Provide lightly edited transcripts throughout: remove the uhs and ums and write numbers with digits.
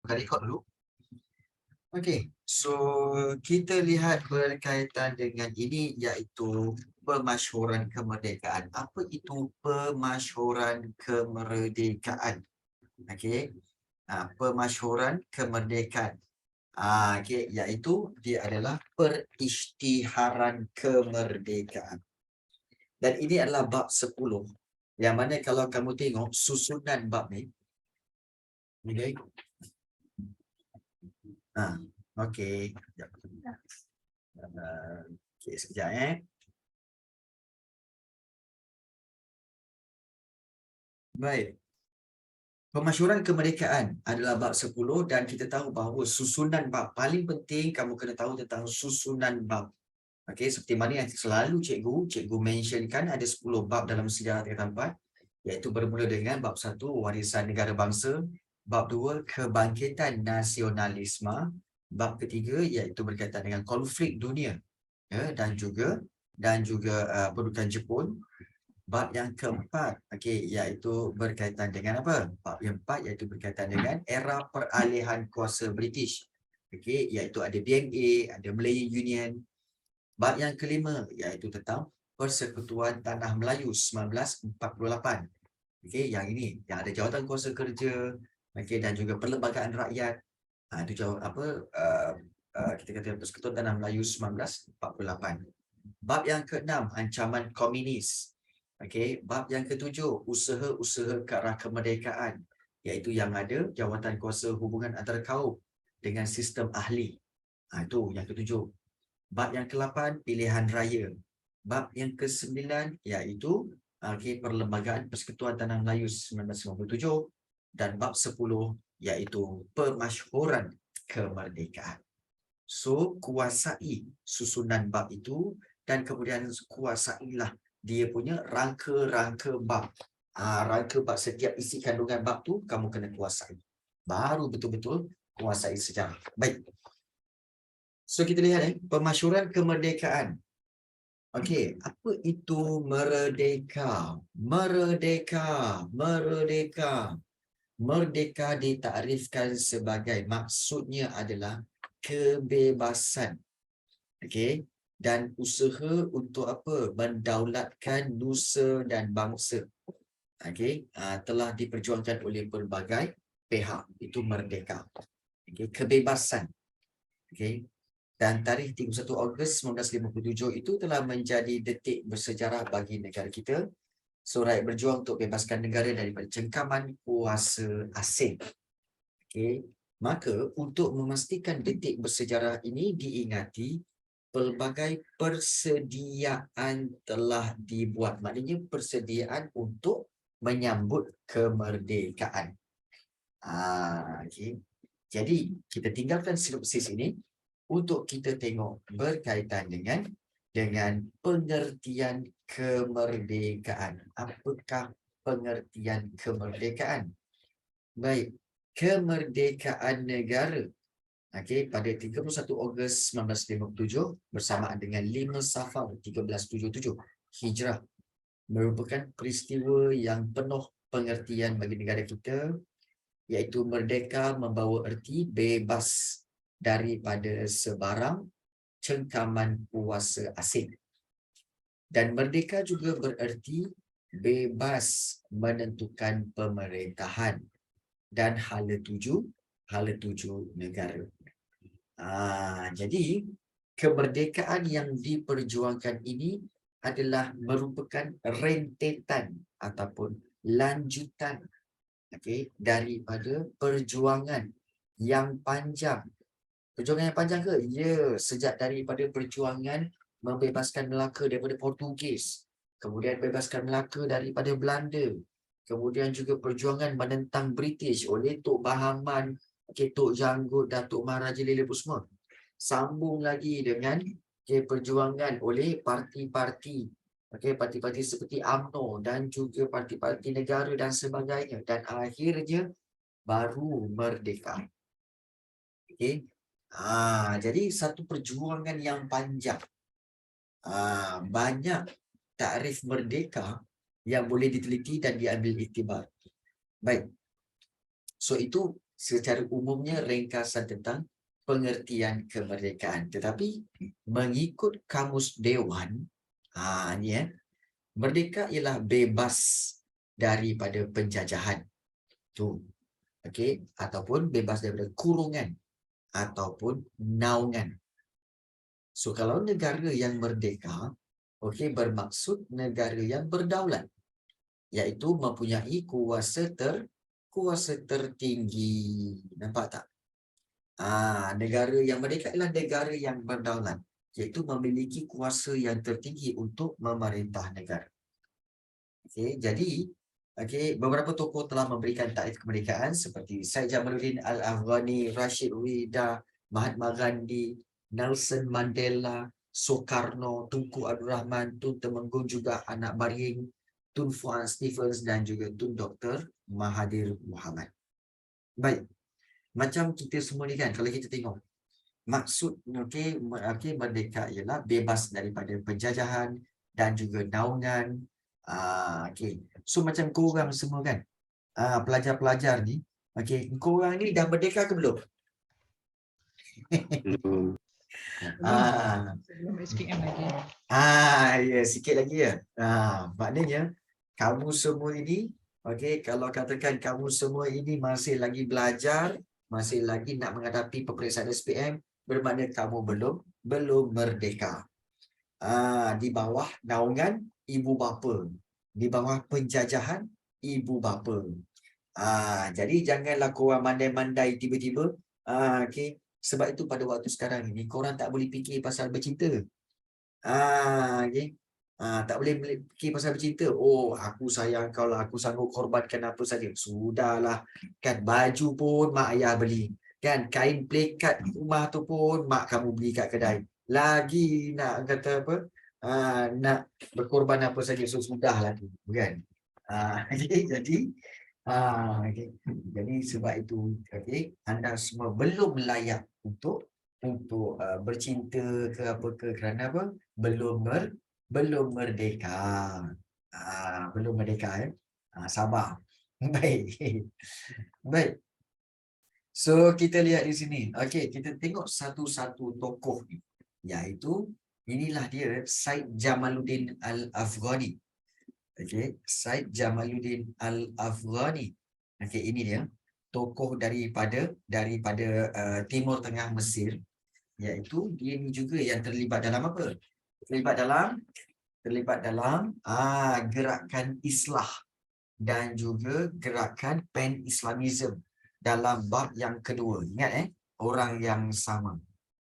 buka record dulu. Okey, so kita lihat berkaitan dengan ini iaitu pemasyhuran kemerdekaan. Apa itu pemasyhuran kemerdekaan? Okey, pemasyhuran kemerdekaan. Okey, iaitu dia adalah perisytiharan kemerdekaan. Dan ini adalah bab 10. Yang mana kalau kamu tengok susunan bab ni, okey. Okey. Sekejap. Okey, sekejap Baik. Pemasyhuran kemerdekaan adalah bab 10 dan kita tahu bahawa susunan bab paling penting kamu kena tahu tentang susunan bab. Okey, seperti mana yang selalu cikgu mentionkan ada 10 bab dalam sejarah tingkatan 4 iaitu bermula dengan bab 1 warisan negara bangsa, bab 2 kebangkitan nasionalisme, bab ketiga iaitu berkaitan dengan konflik dunia dan juga pendudukan Jepun. Bab yang keempat, iaitu berkaitan dengan apa? Bab yang keempat iaitu berkaitan dengan era peralihan kuasa British. Iaitu ada BMA, ada Malay Union. Bab yang kelima iaitu tentang Persekutuan Tanah Melayu 1948. Yang ini, yang ada jawatan kuasa kerja, dan juga perlembagaan rakyat. Itu kita kata Persekutuan Tanah Melayu 1948. Bab yang keenam, ancaman komunis. Bab yang ketujuh, usaha-usaha ke arah kemerdekaan, iaitu yang ada jawatan kuasa hubungan antara kaum dengan sistem ahli. Itu yang ketujuh. Bab yang ke-8, pilihan raya. Bab yang ke-9 iaitu perlembagaan Persekutuan Tanah Melayu 1957 dan bab 10 iaitu pemasyhuran kemerdekaan. So, kuasai susunan bab itu dan kemudian kuasailah dia punya rangka-rangka bab. Rangka bab, setiap isi kandungan bab tu kamu kena kuasai. Baru betul-betul kuasai sejarah. Baik. So kita lihat pemasyhuran kemerdekaan. Okey, apa itu merdeka? Merdeka ditakrifkan sebagai, maksudnya adalah kebebasan. Dan usaha untuk apa? Mendaulatkan nusa dan bangsa. Telah diperjuangkan oleh pelbagai pihak. Itu merdeka. Kebebasan. Dan tarikh 31 Ogos 1957 itu telah menjadi detik bersejarah bagi negara kita. So, rakyat berjuang untuk bebaskan negara daripada cengkaman kuasa asing. Maka untuk memastikan detik bersejarah ini diingati, pelbagai persediaan telah dibuat. Maknanya persediaan untuk menyambut kemerdekaan. Jadi kita tinggalkan sinopsis ini untuk kita tengok berkaitan dengan pengertian kemerdekaan. Apakah pengertian kemerdekaan? Baik, kemerdekaan negara pada 31 Ogos 1957 bersamaan dengan 5 Safar 1377 Hijrah merupakan peristiwa yang penuh pengertian bagi negara kita, iaitu merdeka membawa erti bebas daripada sebarang cengkaman kuasa asing. Dan merdeka juga bererti bebas menentukan pemerintahan dan hala tuju negara. Jadi kemerdekaan yang diperjuangkan ini adalah merupakan rentetan ataupun lanjutan daripada perjuangan yang panjang. Perjuangan yang panjang ke? Ya, sejak daripada perjuangan membebaskan Melaka daripada Portugis, kemudian bebaskan Melaka daripada Belanda, kemudian juga perjuangan menentang British oleh Tok Bahaman, Tok Janggut, Datuk Maharaja Lila Pusma. Sambung lagi dengan perjuangan oleh parti-parti, parti-parti seperti UMNO dan juga parti-parti negara dan sebagainya, dan akhirnya baru merdeka. Jadi satu perjuangan yang panjang. Banyak takrif merdeka yang boleh diteliti dan diambil iktibar. Baik. So itu secara umumnya ringkasan tentang pengertian kemerdekaan. Tetapi mengikut Kamus Dewan, ni merdeka ialah bebas daripada penjajahan. Tu. Okey, ataupun bebas daripada kurungan ataupun naungan. So kalau negara yang merdeka, okey, bermaksud negara yang berdaulat, iaitu mempunyai kuasa tertinggi. Nampak tak? Negara yang merdeka ialah negara yang berdaulat, iaitu memiliki kuasa yang tertinggi untuk memerintah negara. Okey, jadi beberapa tokoh telah memberikan takrif kemerdekaan seperti Syed Jamaluddin Al-Afghani, Rashid Rida, Mahatma Gandhi, Nelson Mandela, Soekarno, Tunku Abdul Rahman, Tun Temenggung juga anak Baring, Tun Fuad Stephens dan juga Tun Dr. Mahathir Mohamad. Baik, macam kita semua ni kan, kalau kita tengok maksud merdeka ialah bebas daripada penjajahan dan juga naungan. So macam korang semua kan, pelajar-pelajar ni, korang ni dah merdeka ke belum? Belum. Sebelum SPM lagi. Ya, sikit lagi ya. Maknanya kamu semua ini, kalau katakan kamu semua ini masih lagi belajar, masih lagi nak menghadapi peperiksaan SPM, bermakna kamu belum merdeka. Di bawah naungan ibu bapa, di bawah penjajahan ibu bapa. Jadi janganlah korang mandai-mandai tiba-tiba. Sebab itu pada waktu sekarang ini korang tak boleh fikir pasal bercinta. Tak boleh fikir pasal bercinta. Oh, aku sayang kau lah, aku sanggup korbankan apa saja. Sudahlah. Kan baju pun mak ayah beli. Kan kain plekat rumah tu pun mak kamu beli kat kedai. Lagi nak kata apa? Nak berkorban apa saja. So sudahlah tu, kan? Jadi sebab itu anda semua belum layak untuk bercinta ke apa ke, kerana apa? Belum merdeka. Belum merdeka ya. Sabar. Baik. So kita lihat di sini. Kita tengok satu-satu tokoh ni, iaitu inilah dia Syed Jamaluddin Al-Afghani. Syed Jamaluddin Al-Afghani. Ini dia tokoh daripada Timur Tengah Mesir, iaitu dia ni juga yang terlibat dalam apa? Terlibat dalam gerakan Islah dan juga gerakan Pan-Islamism dalam bab yang kedua. Ingat orang yang sama,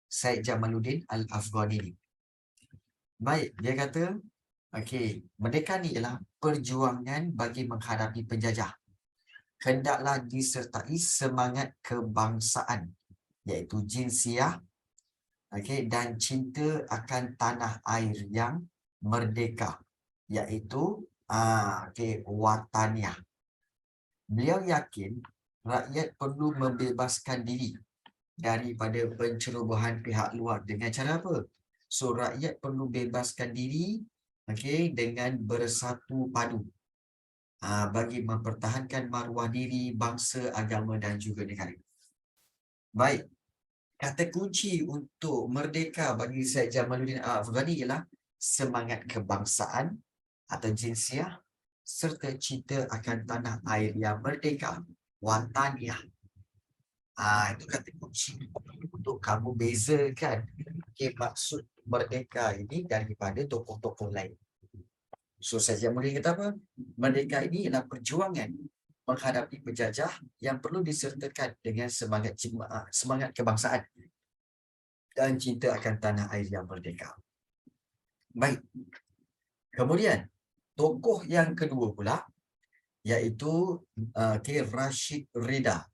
Syed Jamaluddin Al-Afghani. Baik, dia kata merdeka ni ialah perjuangan bagi menghadapi penjajah. Hendaklah disertai semangat kebangsaan, iaitu jinsiah, dan cinta akan tanah air yang merdeka, iaitu wataniah. Beliau yakin rakyat perlu membebaskan diri daripada pencerobohan pihak luar. Dengan cara apa? So rakyat perlu bebaskan diri dengan bersatu padu bagi mempertahankan maruah diri bangsa, agama dan juga negara. Baik. Kata kunci untuk merdeka bagi Syed Jamaluddin Al-Afghani ialah semangat kebangsaan atau jinsiah serta cinta akan tanah air yang merdeka, wataniah. Itu kata kunci untuk kamu bezakan maksud merdeka ini daripada tokoh-tokoh lain. So Syed Jamaluddin kata apa? Merdeka ini ialah perjuangan menghadapi penjajah yang perlu disertakan dengan semangat kebangsaan dan cinta akan tanah air yang merdeka. Baik. Kemudian tokoh yang kedua pula, iaitu Rashid Rida.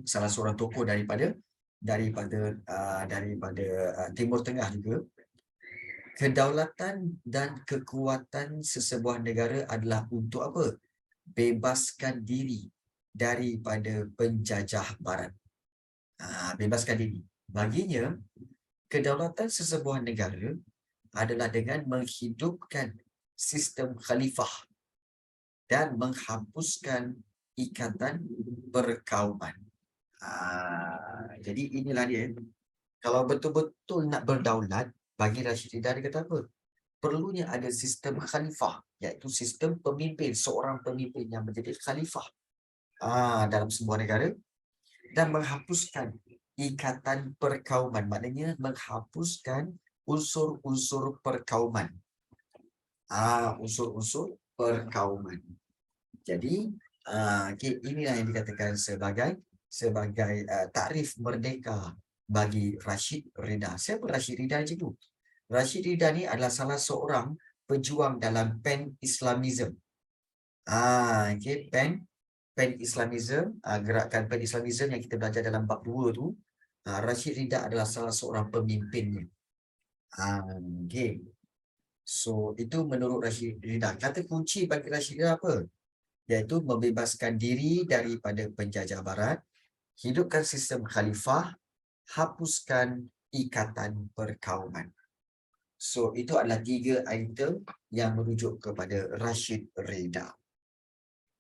Salah seorang tokoh daripada Timur Tengah juga. Kedaulatan dan kekuatan sesebuah negara adalah untuk apa? Bebaskan diri daripada penjajah barat. Bebaskan diri. Baginya, kedaulatan sesebuah negara adalah dengan menghidupkan sistem khalifah dan menghapuskan ikatan perkauman. Jadi inilah dia. Kalau betul-betul nak berdaulat, bagi Rashid Ridha dia kata apa? Perlunya ada sistem khalifah, iaitu sistem pemimpin, seorang pemimpin yang menjadi khalifah dalam sebuah negara dan menghapuskan ikatan perkauman. Maknanya menghapuskan unsur-unsur perkauman. Unsur-unsur perkauman. Jadi inilah yang dikatakan sebagai takrif merdeka bagi Rashid Ridha. Siapa Rashid Ridha itu? Rashid Ridha ni adalah salah seorang pejuang dalam Pan-Islamism. Pan-Islamism, gerakan Pan-Islamism yang kita belajar dalam bab 2 tu, Rashid Ridha adalah salah seorang pemimpinnya. So itu menurut Rashid Ridha. Kata kunci bagi Rashid Ridha apa? Iaitu membebaskan diri daripada penjajah barat, hidupkan sistem khalifah, hapuskan ikatan perkauman. So itu adalah 3 item yang merujuk kepada Rashid Ridha.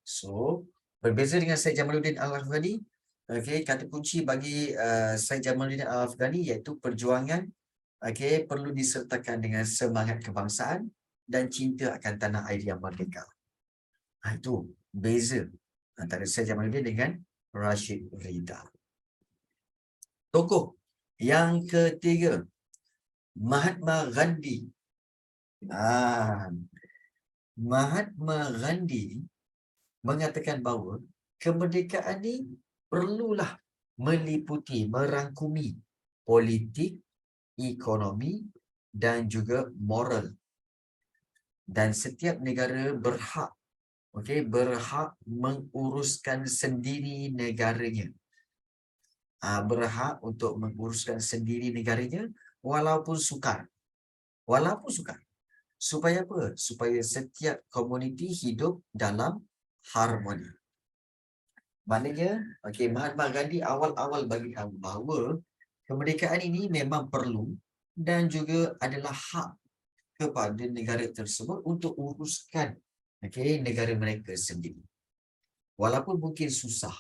So berbeza dengan Syed Jamaluddin Al-Afghani, kata kunci bagi Syed Jamaluddin Al-Afghani iaitu perjuangan perlu disertakan dengan semangat kebangsaan dan cinta akan tanah air yang merdeka. Itu beza antara Syed Jamaluddin dengan Rashid Ridha. Tokoh yang ketiga, Mahatma Gandhi. Mahatma Gandhi mengatakan bahawa kemerdekaan ni perlulah meliputi, merangkumi politik, ekonomi dan juga moral. Dan setiap negara berhak menguruskan sendiri negaranya. Berhak untuk menguruskan sendiri negaranya walaupun sukar. Supaya apa? Supaya setiap komuniti hidup dalam harmoni. Maknanya, Mahatma Gandhi awal-awal bagi tahu bahawa kemerdekaan ini memang perlu dan juga adalah hak kepada negara tersebut untuk uruskan negara mereka sendiri. Walaupun mungkin susah.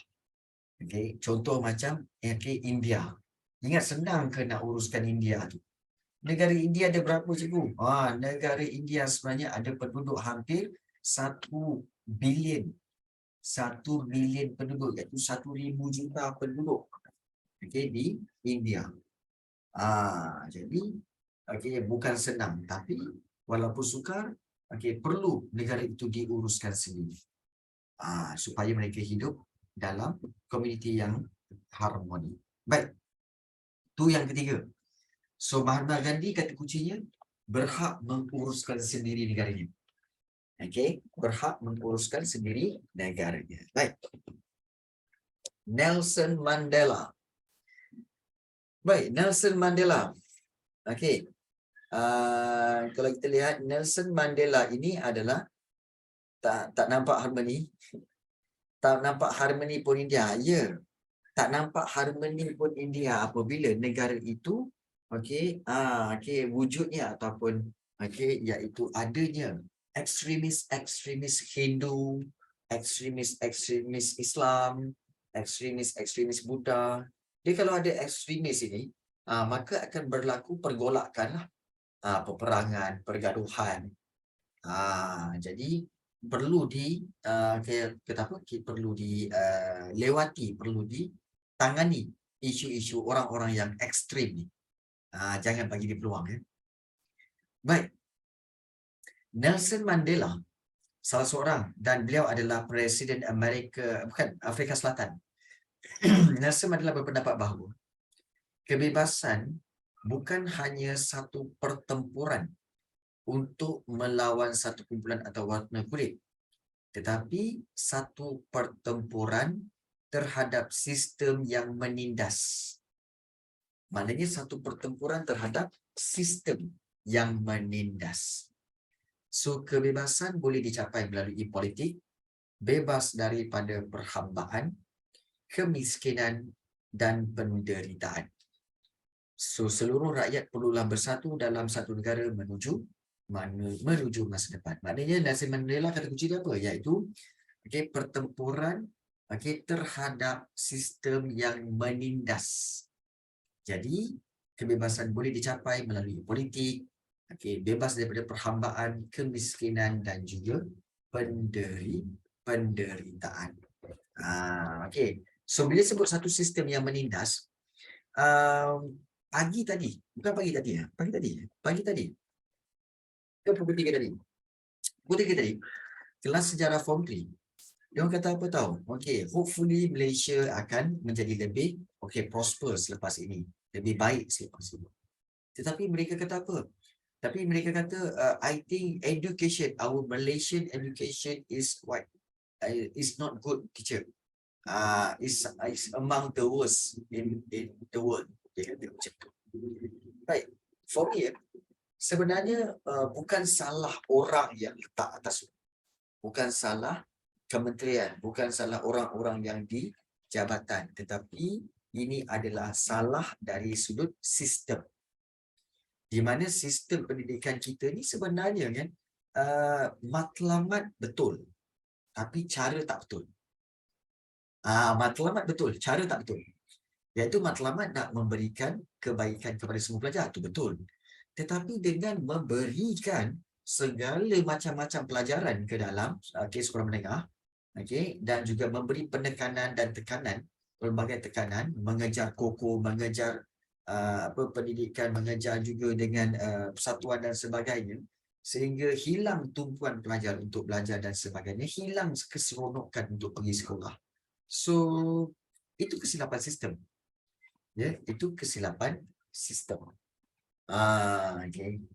Contoh macam India. Ingat senang ke nak uruskan India tu? Negara India ada berapa cikgu? Negara India sebenarnya ada penduduk hampir 1 bilion. 1 bilion penduduk, iaitu 1,000 juta penduduk di India. Jadi bukan senang, tapi walaupun sukar, perlu negara itu diuruskan sendiri supaya mereka hidup dalam komuniti yang harmoni. Baik, itu yang ketiga. So Mahatma Gandhi kata kuncinya berhak menguruskan sendiri negaranya. Berhak menguruskan sendiri negaranya. Baik. Nelson Mandela. Baik, Nelson Mandela. Kalau kita lihat Nelson Mandela ini adalah tak nampak harmoni. Tak nampak harmoni pun India. Ya. Tak nampak harmoni pun India apabila negara itu wujudnya ataupun iaitu adanya ekstremis Hindu, ekstremis Islam, ekstremis Buddha. Dia kalau ada ekstremis ini, maka akan berlaku pergolakan, peperangan, pergaduhan. Jadi perlu dilewati, perlu ditangani isu-isu orang-orang yang ekstrim ni. Jangan bagi dia peluang. Baik. Nelson Mandela salah seorang, dan beliau adalah Presiden Afrika Selatan. Nelson Mandela berpendapat bahawa kebebasan bukan hanya satu pertempuran untuk melawan satu kumpulan atau warna kulit, tetapi satu pertempuran terhadap sistem yang menindas. Maknanya satu pertempuran terhadap sistem yang menindas. So, kebebasan boleh dicapai melalui politik, bebas daripada perhambaan, kemiskinan dan penderitaan. So, seluruh rakyat perlulah bersatu dalam satu negara menuju masa depan. Maknanya Nelson Mandela kata kunci dia apa? Iaitu pertempuran terhadap sistem yang menindas. Jadi, kebebasan boleh dicapai melalui politik, bebas daripada perhambaan, kemiskinan dan juga penderitaan. So, bila sebut satu sistem yang menindas, pagi tadi ke pukul 3 tadi. Pukul 3 tadi, kelas sejarah form 3. Dia orang kata apa tahu? Hopefully Malaysia akan menjadi lebih prosper selepas ini. Lebih baik selepas ini. Tetapi mereka kata apa? Tapi mereka kata, I think education, our Malaysian education is not good, teacher. Is among the worst in the world. Dia kata macam tu. Baik, for me, sebenarnya bukan salah orang yang letak atas, bukan salah kementerian, bukan salah orang-orang yang di jabatan, tetapi ini adalah salah dari sudut sistem. Di mana sistem pendidikan kita ni sebenarnya kan matlamat betul, tapi cara tak betul. Matlamat betul, cara tak betul. Iaitu matlamat nak memberikan kebaikan kepada semua pelajar, itu betul. Tetapi dengan memberikan segala macam-macam pelajaran ke dalam sekolah menengah, dan juga memberi penekanan dan tekanan, pelbagai tekanan, mengejar koko, mengejar pendidikan, mengejar juga dengan persatuan dan sebagainya, sehingga hilang tumpuan pelajar untuk belajar dan sebagainya, hilang keseronokan untuk pergi sekolah. So, itu kesilapan sistem. Itu kesilapan sistem.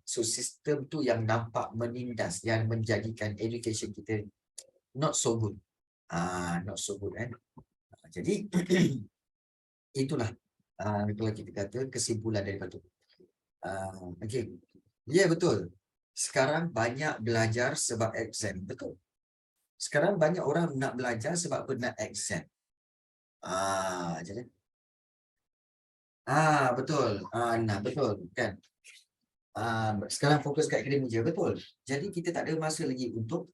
So, sistem tu yang nampak menindas, yang menjadikan education kita not so good. Not so good kan. Jadi itulah kalau kita kata kesimpulan daripada tu. Betul. Sekarang banyak belajar sebab exam. Betul. Sekarang banyak orang nak belajar sebab nak exam. Jadi betul. Betul kan. Sekarang fokus kat akademik je, betul. Jadi kita tak ada masa lagi untuk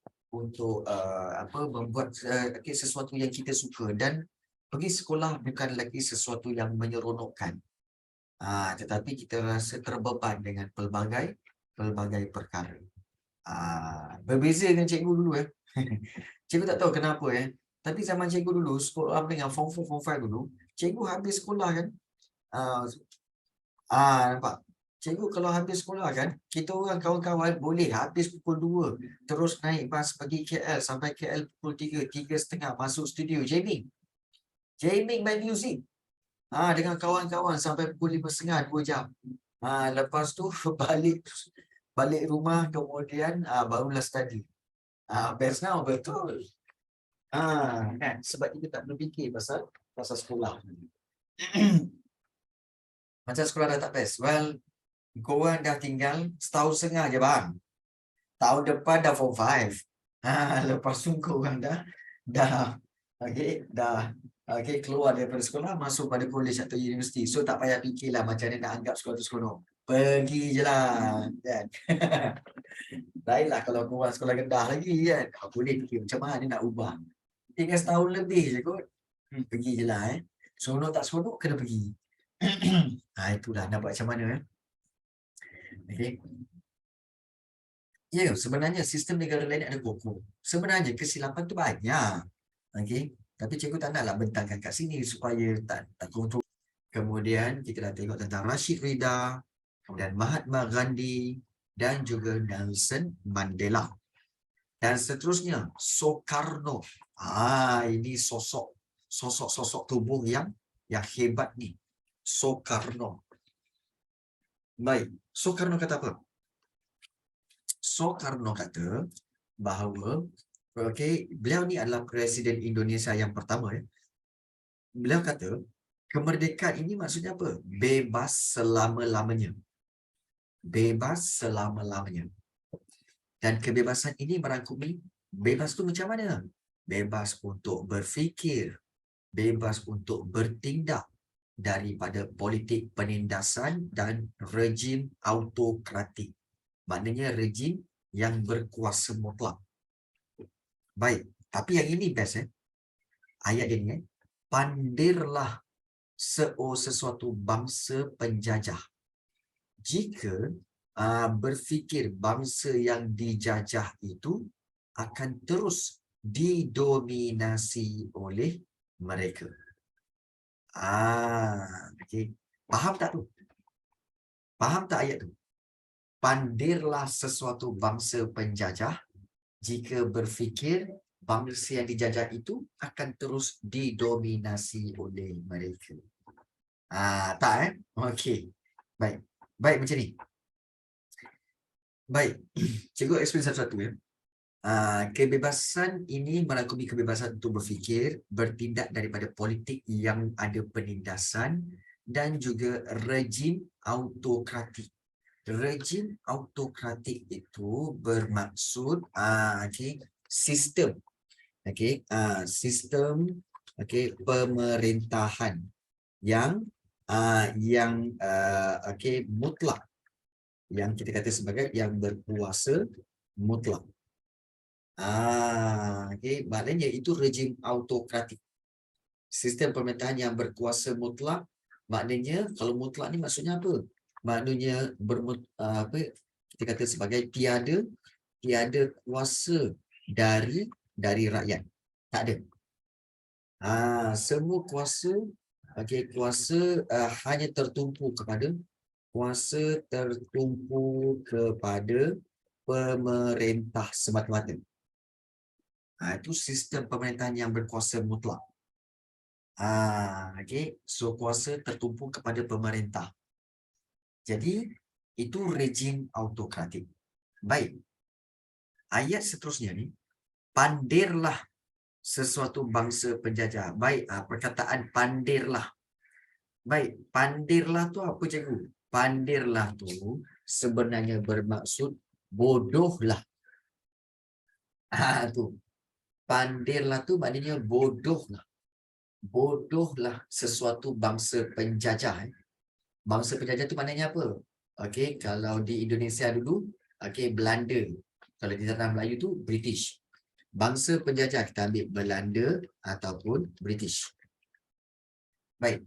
membuat sesuatu yang kita suka, dan pergi sekolah bukan lagi sesuatu yang menyeronokkan. Tetapi kita rasa terbeban dengan pelbagai perkara. Berbeza dengan cikgu dulu Cikgu tak tahu kenapa tapi zaman cikgu dulu, sekolah dengan form 4, form 5 dulu, cikgu habis sekolah kan. Nampak? Cikgu kalau habis sekolah kan, kita orang kawan-kawan boleh habis pukul 2, terus naik bas pergi KL, sampai KL pukul 3, 3:30 masuk studio jamming main music. Dengan kawan-kawan sampai pukul 5:30, 2 jam. Lepas tu balik rumah, kemudian barulah study. Best now, betul. Kan? Sebab kita tak berfikir pasal sekolah. Macam sekolah dah tak best. Well, korang dah tinggal setahun setengah je bang. Tahun depan dah form 5. Lepas tu korang dah keluar daripada sekolah, masuk pada college atau universiti. So tak payah fikirlah macam mana nak anggap sekolah tu sekolah. Pergi je lah kan. Lainlah kalau korang sekolah rendah lagi kan, boleh fikir macam mana nak ubah. Tinggal setahun lebih je kot. Pergi je lah Seronok tak seronok kena pergi. Itulah nak buat macam mana sebenarnya sistem negara lain ada koko. Sebenarnya kesilapan tu banyak. Tapi cikgu tak naklah bentangkan kat sini supaya tak kontrol. Kemudian kita dah tengok tentang Rashid Rida, kemudian Mahatma Gandhi dan juga Nelson Mandela. Dan seterusnya Soekarno. Ini sosok tubuh yang hebat ni. Soekarno. Baik, Soekarno kata apa? Soekarno kata bahawa beliau ni adalah Presiden Indonesia yang pertama. Beliau kata kemerdekaan ini maksudnya apa? Bebas selama-lamanya. Bebas selama-lamanya. Dan kebebasan ini merangkumi bebas tu macam mana? Bebas untuk berfikir, bebas untuk bertindak daripada politik penindasan dan rejim autokratik. Maknanya rejim yang berkuasa mutlak. Baik, tapi yang ini best Ayat dia ni, pandirlah sesuatu bangsa penjajah jika berfikir bangsa yang dijajah itu akan terus didominasi oleh mereka. Okey. Faham tak tu? Faham tak ayat tu? Pandirlah sesuatu bangsa penjajah jika berfikir bangsa yang dijajah itu akan terus didominasi oleh mereka. Tak Okey. Baik. Baik macam ni. Baik. Cikgu explain satu-satu ya. Kebebasan ini merangkumi kebebasan untuk berfikir, bertindak daripada politik yang ada penindasan dan juga rejim autokratik. Rejim autokratik itu bermaksud sistem sistem pemerintahan yang mutlak, yang kita kata sebagai yang berkuasa mutlak. Maknanya itu rejim autokratik. Sistem pemerintahan yang berkuasa mutlak, maknanya kalau mutlak ni maksudnya apa? Maknanya kita kata sebagai tiada kuasa dari rakyat. Tak ada. Semua kuasa hanya tertumpu kepada pemerintah semata-mata. Itu sistem pemerintahan yang berkuasa mutlak. So kuasa tertumpu kepada pemerintah. Jadi itu rejim autokratik. Baik. Ayat seterusnya ni, pandirlah sesuatu bangsa penjajah. Baik, perkataan pandirlah. Baik, pandirlah tu apa cikgu? Pandirlah tu sebenarnya bermaksud bodohlah. Tu. Pandirlah tu maknanya bodohlah. Bodohlah sesuatu bangsa penjajah. Bangsa penjajah tu maknanya apa? Okey, kalau di Indonesia dulu, Belanda. Kalau di tanah Melayu tu British. Bangsa penjajah kita ambil Belanda ataupun British. Baik.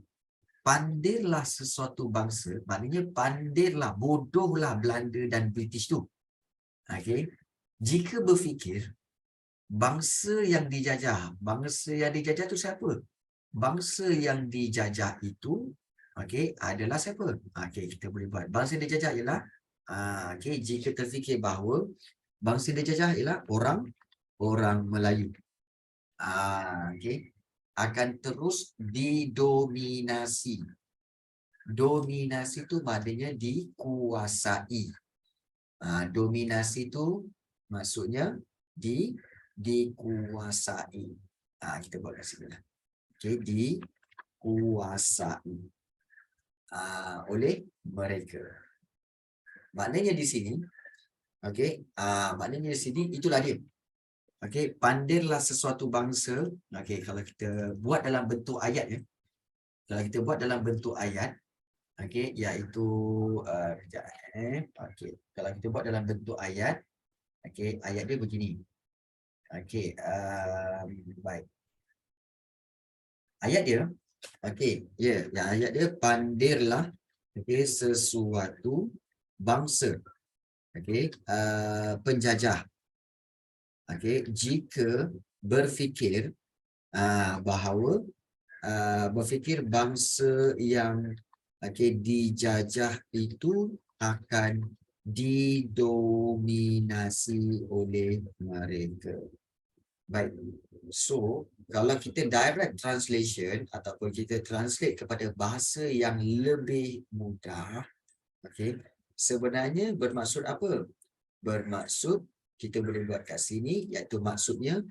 Pandirlah sesuatu bangsa, maknanya pandirlah, bodohlah Belanda dan British tu. Okey. Jika berfikir bangsa yang dijajah tu siapa? Bangsa yang dijajah itu adalah siapa? Kita boleh buat. Bangsa yang dijajah ialah jika terfikir bahawa bangsa yang dijajah ialah orang Melayu. Akan terus didominasi. Dominasi itu maknanya dikuasai. Dominasi itu maksudnya dikuasai. Kita buat kat sini lah. Dikuasai oleh mereka. Maknanya di sini, maknanya di sini itulah dia. Pandirlah sesuatu bangsa. Kalau kita buat dalam bentuk ayat ya. Kalau kita buat dalam bentuk ayat, iaitu kalau kita buat dalam bentuk ayat, ayat dia begini. Baik. Ayat dia, ayat dia pandirlah sesuatu bangsa penjajah. Jika berfikir bahawa berfikir bangsa yang dijajah itu akan didominasi oleh mereka. Baik. So, kalau kita direct translation ataupun kita translate kepada bahasa yang lebih mudah, sebenarnya bermaksud apa? Bermaksud kita boleh buat kat sini, iaitu maksudnya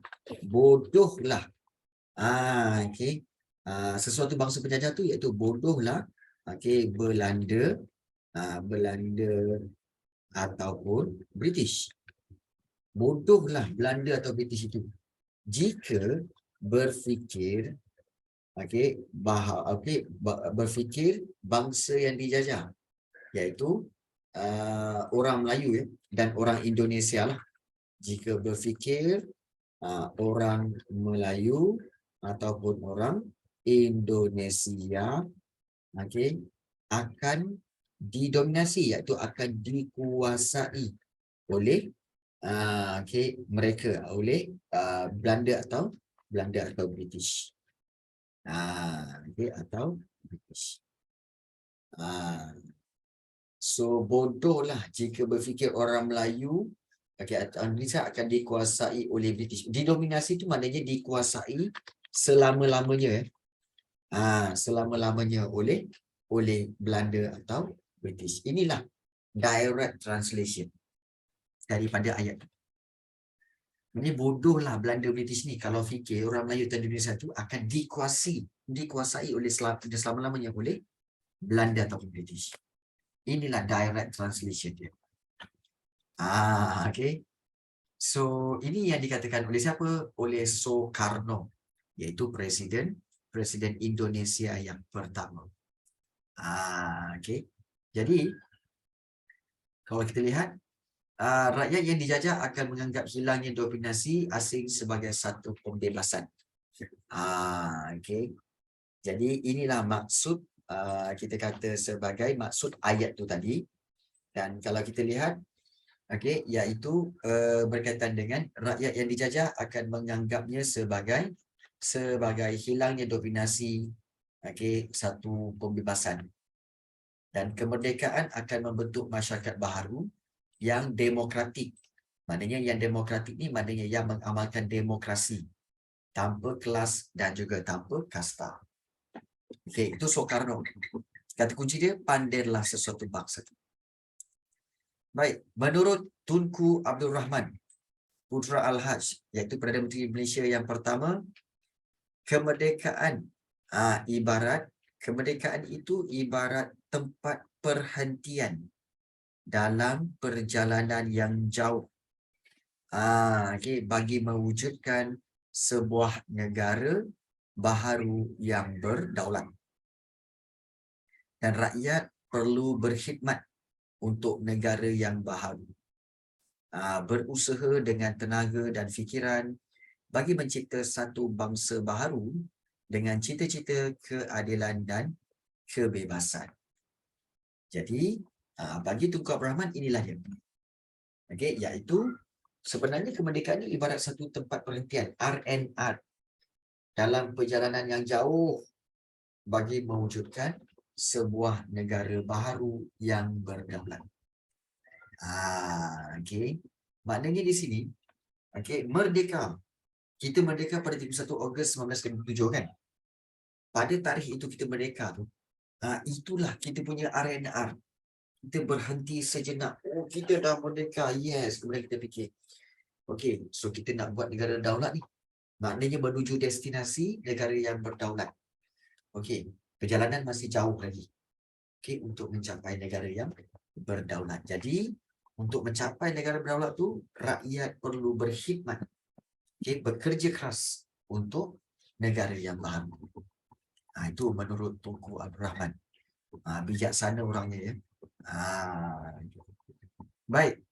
bodohlah. Sesuatu bangsa penjajah tu iaitu bodohlah Belanda, Belanda ataupun British. Bodohlah Belanda atau British itu jika berfikir berfikir bangsa yang dijajah, iaitu orang Melayu dan orang Indonesia lah. Jika berfikir orang Melayu ataupun orang Indonesia, okey, akan didominasi, iaitu akan dikuasai oleh mereka, oleh Belanda atau British. Atau British. So bodohlah jika berfikir orang Melayu atau Indonesia akan dikuasai oleh British. Didominasi itu maknanya dikuasai selama-lamanya, selama-lamanya oleh Belanda atau British. Inilah direct translation daripada ayat. Ini bodohlah Belanda British ni kalau fikir orang Melayu dan Indonesia itu akan dikuasai oleh selama-lamanya oleh Belanda atau British. Inilah direct translation dia. Okay. So ini yang dikatakan oleh siapa? Oleh Soekarno, iaitu Presiden Indonesia yang pertama. Okay. Jadi kalau kita lihat, rakyat yang dijajah akan menganggap hilangnya dominasi asing sebagai satu pembebasan. Okay. Jadi inilah maksud kita kata sebagai maksud ayat tu tadi. Dan kalau kita lihat, iaitu berkaitan dengan rakyat yang dijajah akan menganggapnya sebagai hilangnya dominasi, satu pembebasan. Dan kemerdekaan akan membentuk masyarakat baharu yang demokratik. Maknanya yang demokratik ni maknanya yang mengamalkan demokrasi tanpa kelas dan juga tanpa kasta. Itu Soekarno. Kata kunci dia, pandailah sesuatu bangsa. Baik, menurut Tunku Abdul Rahman, Putra Al-Haj, iaitu Perdana Menteri Malaysia yang pertama, kemerdekaan itu ibarat tempat perhentian dalam perjalanan yang jauh bagi mewujudkan sebuah negara baharu yang berdaulat. Dan rakyat perlu berkhidmat untuk negara yang baharu. Berusaha dengan tenaga dan fikiran bagi mencipta satu bangsa baharu dengan cita-cita keadilan dan kebebasan. Jadi, bagi Tunku Abdul Rahman inilah dia. Iaitu sebenarnya kemerdekaan ini ibarat satu tempat perhentian, R&R, dalam perjalanan yang jauh bagi mewujudkan sebuah negara baharu yang berdaulat. Maknanya di sini, merdeka. Kita merdeka pada 31 Ogos 1957 kan? Pada tarikh itu kita merdeka tu, itulah kita punya R&R. Kita berhenti sejenak. Oh, kita dah merdeka. Yes, kemudian kita fikir, so kita nak buat negara daulat ni. Maknanya menuju destinasi negara yang berdaulat. Perjalanan masih jauh lagi. Untuk mencapai negara yang berdaulat. Jadi, untuk mencapai negara berdaulat tu, rakyat perlu berkhidmat. Bekerja keras untuk negara yang baharu. Itu menurut Tunku Abdul Rahman. Bijaksana orangnya ya. Baik.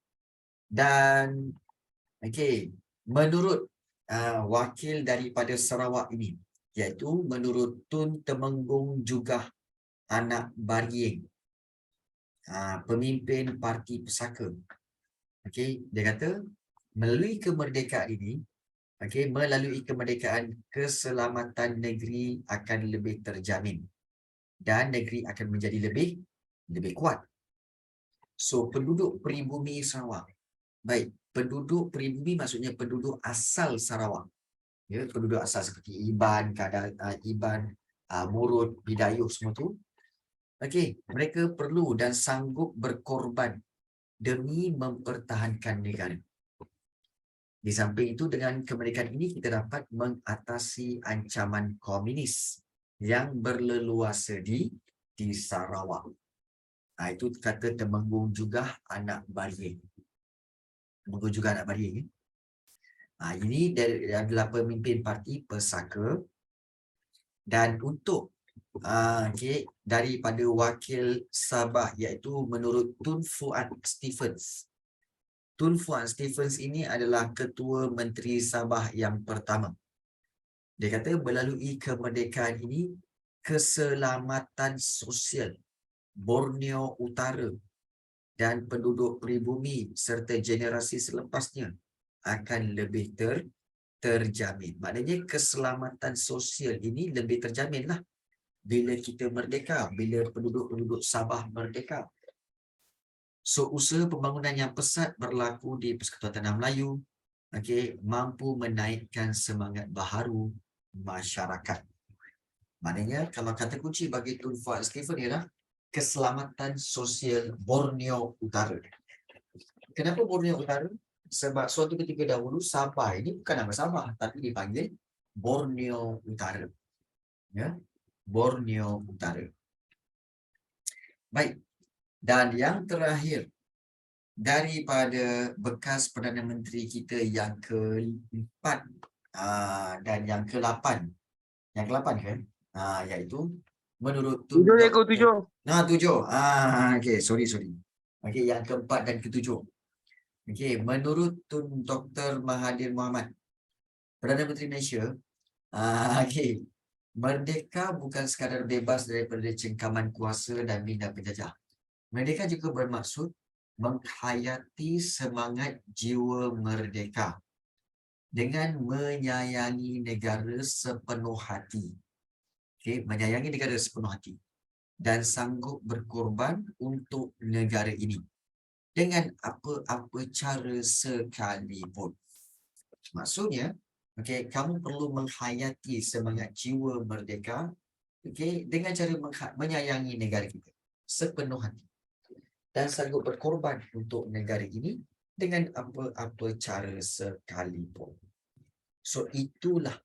Dan menurut wakil daripada Sarawak ini, iaitu menurut Tun Temenggung Jugah Anak Baryeng, pemimpin Parti Pesaka. Dia kata, melalui kemerdekaan ini, keselamatan negeri akan lebih terjamin dan negeri akan menjadi lebih kuat. So, penduduk peribumi Sarawak. Baik, penduduk peribumi maksudnya penduduk asal Sarawak. Ya, penduduk asal seperti Iban, Murut, Bidayuh semua tu. Mereka perlu dan sanggup berkorban demi mempertahankan negara. Di samping itu, dengan kemerdekaan ini kita dapat mengatasi ancaman komunis yang berleluasa di Sarawak. Itu kata Temenggung Jugah Anak Baryeng. Temenggung Jugah Anak Baryeng. Ini adalah pemimpin Parti Pesaka. Dan untuk daripada wakil Sabah, iaitu menurut Tun Fuad Stephens. Tun Fuad Stephens ini adalah Ketua Menteri Sabah yang pertama. Dia kata melalui kemerdekaan ini, keselamatan sosial Borneo Utara dan penduduk pribumi serta generasi selepasnya akan lebih terjamin. Maknanya keselamatan sosial ini lebih terjaminlah bila kita merdeka, bila penduduk-penduduk Sabah merdeka. So, usaha pembangunan yang pesat berlaku di Persekutuan Tanah Melayu, mampu menaikkan semangat baharu masyarakat. Maknanya, kalau kata kunci bagi Tun Fuad Stephen ialah keselamatan sosial Borneo Utara. Kenapa Borneo Utara? Sebab suatu ketika dahulu Sabah ini bukan nama Sabah, tapi dipanggil Borneo Utara. Ya, Borneo Utara. Baik. Dan yang terakhir, daripada bekas Perdana Menteri kita yang ke-4 dan yang ke-8. Yang ke-8 kan? Iaitu menurut Tun Dr. 7. Okey, sorry. Okey, yang ke-4 dan ke-7. Okey, menurut Tun Dr. Mahathir Mohamad, Perdana Menteri Malaysia, okey, merdeka bukan sekadar bebas daripada cengkaman kuasa dan minda penjajah. Merdeka juga bermaksud menghayati semangat jiwa merdeka dengan menyayangi negara sepenuh hati. Menyayangi negara sepenuh hati dan sanggup berkorban untuk negara ini dengan apa-apa cara sekalipun. Maksudnya, kamu perlu menghayati semangat jiwa merdeka, dengan cara menyayangi negara kita sepenuh hati dan sanggup berkorban untuk negara ini dengan apa-apa cara sekalipun. So, itulah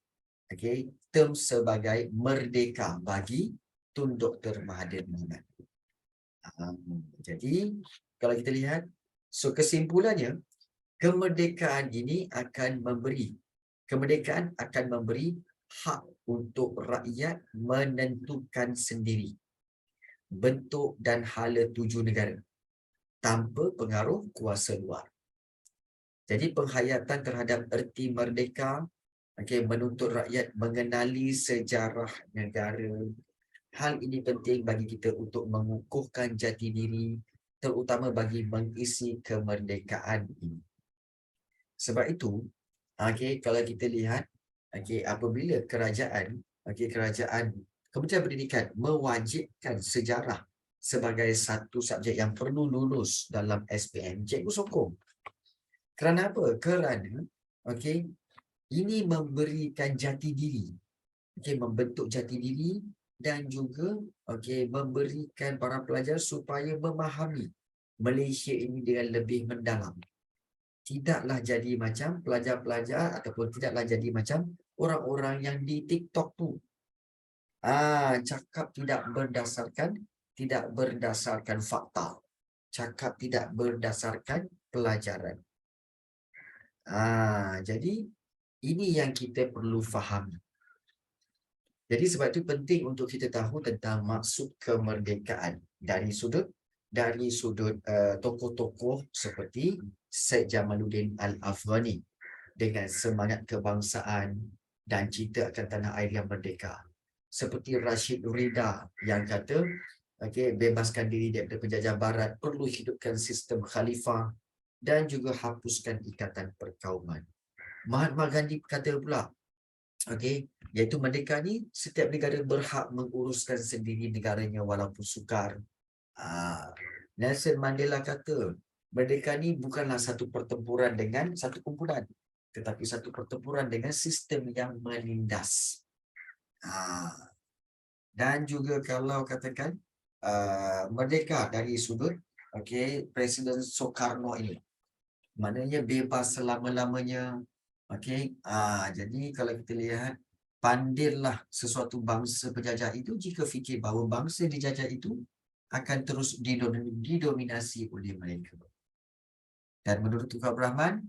term sebagai merdeka bagi Tun Dr. Mahathir Mohamad. Jadi, kalau kita lihat, so kesimpulannya, kemerdekaan akan memberi hak untuk rakyat menentukan sendiri bentuk dan hala tuju negara tanpa pengaruh kuasa luar. Jadi penghayatan terhadap erti merdeka menuntut rakyat mengenali sejarah negara. Hal ini penting bagi kita untuk mengukuhkan jati diri, terutama bagi mengisi kemerdekaan ini. Sebab itu, kalau kita lihat, apabila kerajaan Kementerian Pendidikan mewajibkan sejarah sebagai satu subjek yang perlu lulus dalam SPM, cikgu sokong. Kerana apa? Kerana ini memberikan jati diri, membentuk jati diri dan juga memberikan para pelajar supaya memahami Malaysia ini dengan lebih mendalam. Tidaklah jadi macam pelajar-pelajar ataupun tidaklah jadi macam orang-orang yang di TikTok tu. Cakap tidak berdasarkan fakta. Cakap tidak berdasarkan pelajaran. Jadi ini yang kita perlu fahami. Jadi sebab itu penting untuk kita tahu tentang maksud kemerdekaan dari sudut tokoh-tokoh seperti Syed Jamaluddin Al-Afghani dengan semangat kebangsaan dan cinta akan tanah air yang merdeka. Seperti Rashid Rida yang kata, bebaskan diri daripada penjajah barat, perlu hidupkan sistem khalifah dan juga hapuskan ikatan perkauman. Mahatma Gandhi kata pula, iaitu merdeka ni setiap negara berhak menguruskan sendiri negaranya walaupun sukar. Nelson Mandela kata, merdeka ni bukanlah satu pertempuran dengan satu kumpulan, tetapi satu pertempuran dengan sistem yang menindas. Dan juga kalau katakan merdeka dari sudut Presiden Soekarno ini, maknanya bebas selama-lamanya. Jadi kalau kita lihat, pandillah sesuatu bangsa penjajah itu jika fikir bahawa bangsa dijajah itu akan terus didominasi oleh mereka. Dan menurut Tunku Abdul Rahman,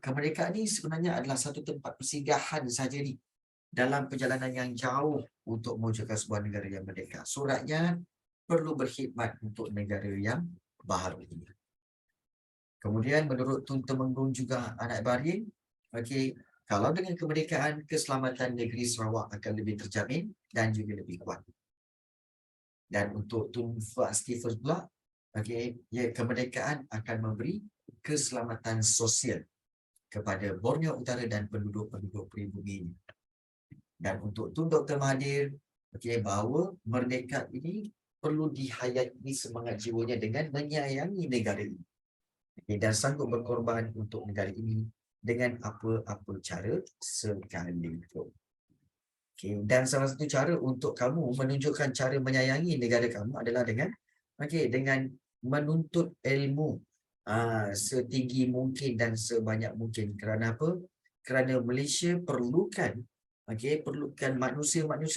kemerdekaan ini sebenarnya adalah satu tempat persinggahan saja ni dalam perjalanan yang jauh untuk mewujudkan sebuah negara yang merdeka. So, rakyat perlu berkhidmat untuk negara yang baharu ini. Kemudian menurut Tun Temenggung juga Anak Ibrahim, Kalau dengan kemerdekaan, keselamatan negeri Sarawak akan lebih terjamin dan juga lebih kuat. Dan untuk Tun Fuad Stephens pula, ya, kemerdekaan akan memberi keselamatan sosial kepada Borneo Utara dan penduduk-penduduk peribumi. Dan untuk Tun Dr. Mahathir, bahawa merdeka ini perlu dihayati semangat jiwanya dengan menyayangi negara ini. Dan sanggup berkorban untuk negara ini dengan apa-apa cara sekalipun. Dan salah satu cara untuk kamu menunjukkan cara menyayangi negara kamu adalah dengan menuntut ilmu setinggi mungkin dan sebanyak mungkin. Kerana apa? Kerana Malaysia perlukan manusia-manusia